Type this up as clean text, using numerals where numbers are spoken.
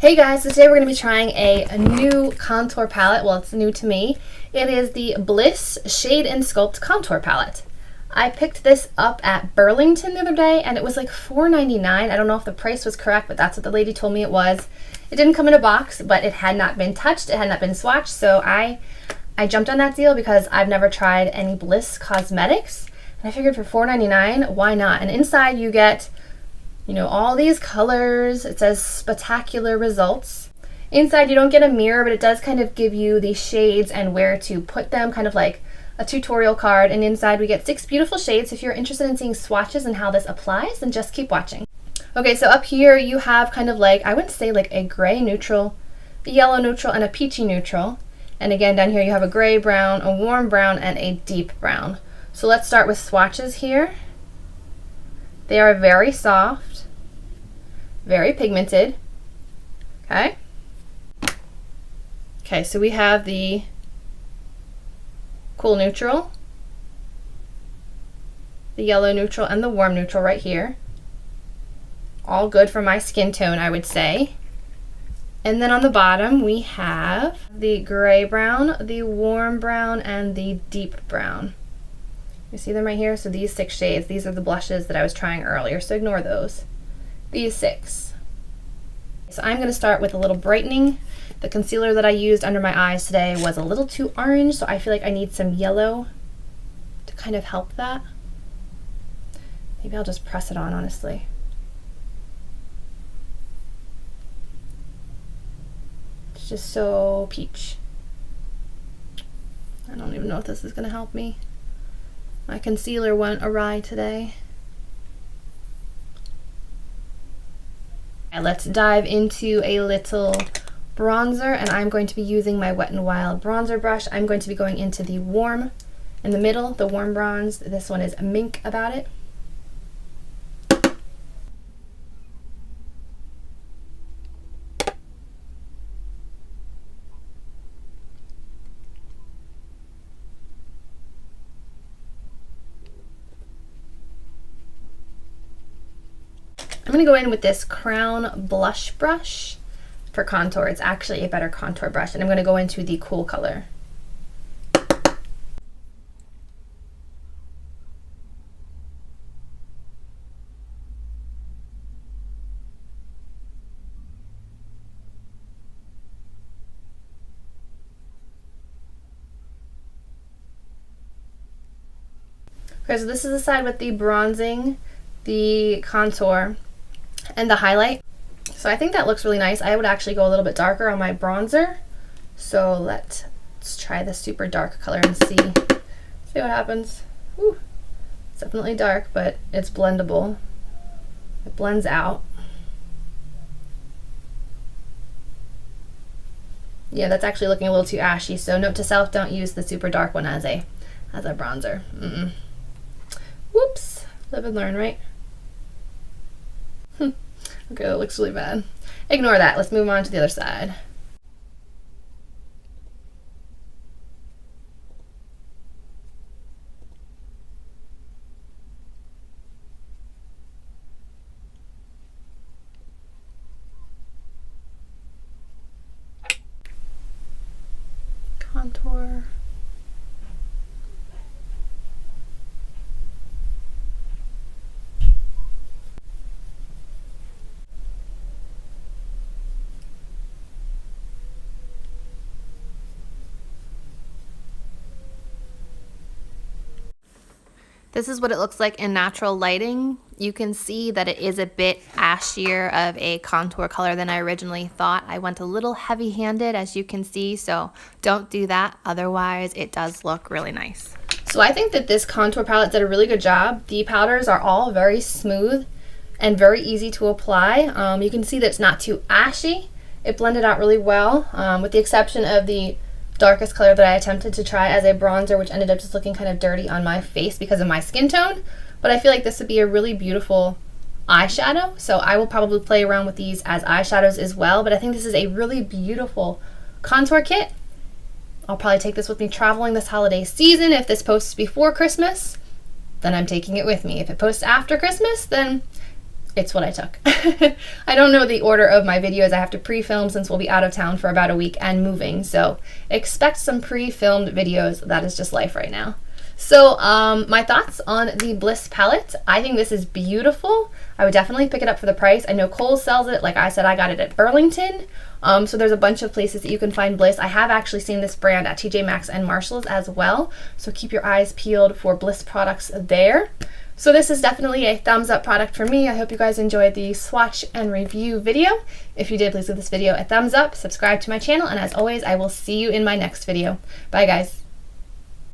Hey guys, so today we're going to be trying a new contour palette. Well, it's new to me. It is the Bliss Shade and Sculpt Contour Palette. I picked this up at Burlington the other day and it was like $4.99. I don't know if the price was correct, but that's what the lady told me it was. It didn't come in a box, but it had not been touched, it had not been swatched, so I jumped on that deal because I've never tried any Bliss cosmetics. And I figured for $4.99, why not? And inside you get, you know, all these colors. It says spectacular results. Inside you don't get a mirror, but it does kind of give you the shades and where to put them, kind of like a tutorial card. And inside we get 6 beautiful shades. If you're interested in seeing swatches and how this applies, then just keep watching. Okay, so up here you have kind of like, I wouldn't say like a gray neutral, a yellow neutral, and a peachy neutral. And again, down here you have a gray brown, a warm brown, and a deep brown. So let's start with swatches here. They are very soft, very pigmented. Okay. Okay, so we have the cool neutral, the yellow neutral, and the warm neutral right here. All good for my skin tone, I would say. And then on the bottom we have the gray brown, the warm brown, and the deep brown. You see them right here? So these 6 shades, these are the blushes that I was trying earlier, so ignore those. These 6. So I'm going to start with a little brightening. The concealer that I used under my eyes today was a little too orange, so I feel like I need some yellow to kind of help that. Maybe I'll just press it on, honestly. It's just so peach. I don't even know if this is going to help me. My concealer went awry today. And let's dive into a little bronzer, and I'm going to be using my Wet n Wild bronzer brush. I'm going to be going into the warm, in the middle, the warm bronze. This one is Mink About It. I'm going to go in with this Crown blush brush for contour. It's actually a better contour brush, and I'm going to go into the cool color. Okay, so this is the side with the bronzing, the contour, and the highlight. So I think that looks really nice. I would actually go a little bit darker on my bronzer. So let's try the super dark color and see what happens. Whew. It's definitely dark, but it's blendable. It blends out. Yeah, that's actually looking a little too ashy. So note to self, don't use the super dark one as a bronzer. Whoops. Live and learn, right? Okay, that looks really bad. Ignore that. Let's move on to the other side. Contour. This is what it looks like in natural lighting. You can see that it is a bit ashier of a contour color than I originally thought. I went a little heavy-handed, as you can see, so don't do that. Otherwise, it does look really nice. So I think that this contour palette did a really good job. The powders are all very smooth and very easy to apply. You can see that it's not too ashy. It blended out really well, with the exception of the darkest color that I attempted to try as a bronzer, which ended up just looking kind of dirty on my face because of my skin tone. But I feel like this would be a really beautiful eyeshadow, so I will probably play around with these as eyeshadows as well. But I think this is a really beautiful contour kit. I'll probably take this with me traveling this holiday season. If this posts before Christmas, then I'm taking it with me. If it posts after Christmas, then it's what I took. I don't know the order of my videos. I have to pre-film since we'll be out of town for about a week and moving. So expect some pre-filmed videos. That is just life right now. So my thoughts on the Bliss palette. I think this is beautiful. I would definitely pick it up for the price. I know Kohls sells it. Like I said, I got it at Burlington. So there's a bunch of places that you can find Bliss. I have actually seen this brand at TJ Maxx and Marshall's as well. So keep your eyes peeled for Bliss products there. So this is definitely a thumbs up product for me. I hope you guys enjoyed the swatch and review video. If you did, please give this video a thumbs up, subscribe to my channel, and as always, I will see you in my next video. Bye guys.